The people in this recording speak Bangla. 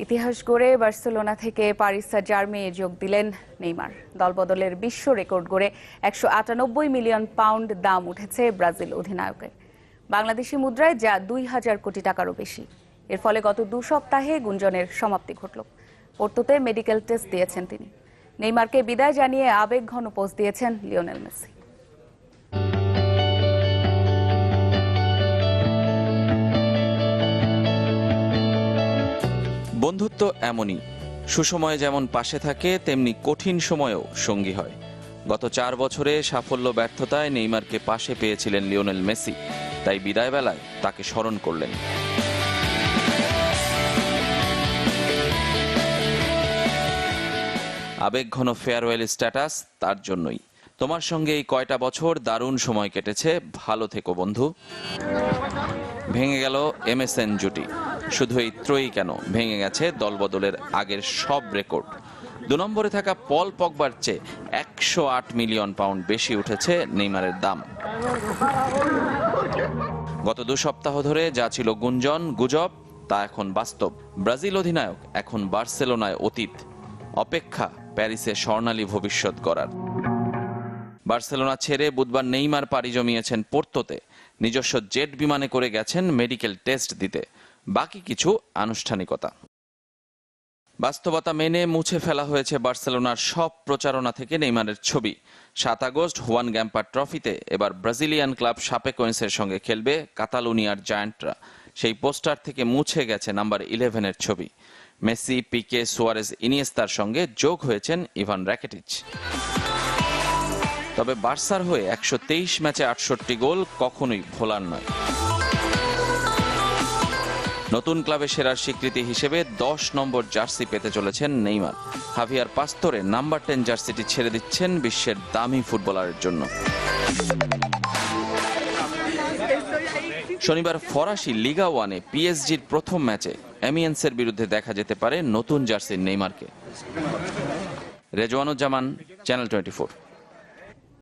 ইতিহাস গড়ে বার্সেলোনা থেকে প্যারিস সান-জার্মেইনে যোগ দিলেন নেইমার। দলবদলের বিশ্ব রেকর্ড গড়ে ১৯৮ মিলিয়ন পাউন্ড দাম উঠেছে ব্রাজিল অধিনায়কের। বাংলাদেশি মুদ্রায় যা ২,০০০ কোটি টাকারও বেশি। এর ফলে গত ২ সপ্তাহে গুঞ্জনের সমাপ্তি ঘটল। পোর্তোতে মেডিকেল টেস্ট দিয়েছেন তিনি। নেইমারকে বিদায় জানিয়ে আবেগঘন পোস্ট দিয়েছেন লিওনেল মেসি। বন্ধুত্ব এমনই, সুসময়ে যেমন পাশে থাকে তেমনি কঠিন সময়েও সঙ্গী হয়। গত ৪ বছরে সাফল্য ব্যর্থতায় নেইমারকে পাশে পেয়েছিলেন লিওনেল মেসি, তাই বিদায় বেলায় তাকে স্মরণ করলেন। আবেগঘন ফেয়ারওয়েল স্ট্যাটাস তার জন্যই। তোমার সঙ্গে এই কয়টা বছর দারুণ সময় কেটেছে, ভালো থেকো বন্ধু। ভেঙে গেল এমএসএন জুটি। শুধু এই ত্রয়ী কেন, ভেঙে গেছে দলবদলের আগের সব রেকর্ড। ২ নম্বরে থাকা পল পগবার চেয়ে ১০৮ মিলিয়ন পাউন্ড বেশি উঠেছে নেইমারের দাম। গত ২ সপ্তাহ ধরে যা ছিল গুঞ্জন গুজব, তা এখন বাস্তব। ব্রাজিল অধিনায়ক এখন বার্সেলোনায় অতীত, অপেক্ষা প্যারিসে স্বর্ণালী ভবিষ্যৎ গড়ার। বার্সেলোনা ছেড়ে বুধবার নেইমার পাড়ি জমিয়েছেন পোর্তোতে। নিজস্ব জেট বিমানে করে গেছেন মেডিকেল টেস্ট দিতে। বাকি কিছু আনুষ্ঠানিকতা। বাস্তবতা মেনে মুছে ফেলা হয়েছে বার্সেলোনার সব প্রচারণা থেকে নেইমারের ছবি। ৭ আগস্ট হুয়ান গ্যাম্পার ট্রফিতে এবার ব্রাজিলিয়ান ক্লাব শাপেকোয়েন্সের সঙ্গে খেলবে কাতালুনিয়ার জায়ান্টরা। সেই পোস্টার থেকে মুছে গেছে নাম্বার 11-এর ছবি। মেসি, পিকে, সুয়ারেজ, ইনিয়েস্তার সঙ্গে যোগ হয়েছেন ইভান রাকিটিচ। তবে বার্সার হয়ে ১২৩ ম্যাচে ৬৮ গোল কখনোই ভোলার নয়। নতুন ক্লাবে সেরার স্বীকৃতি হিসেবে ১০ নম্বর জার্সি পেতে চলেছেন নেইমার। হাভিয়ার পাস্তোরে নাম্বার 10 জার্সিটি ছেড়ে দিচ্ছেন বিশ্বের দামি ফুটবলারের জন্য। শনিবার ফরাসি লিগা ওয়ানে পিএসজির প্রথম ম্যাচে এমিয়েন্সের বিরুদ্ধে দেখা যেতে পারে নতুন জার্সির নেইমারকে। রেজওয়ানুজ্জামান, চ্যানেল 24।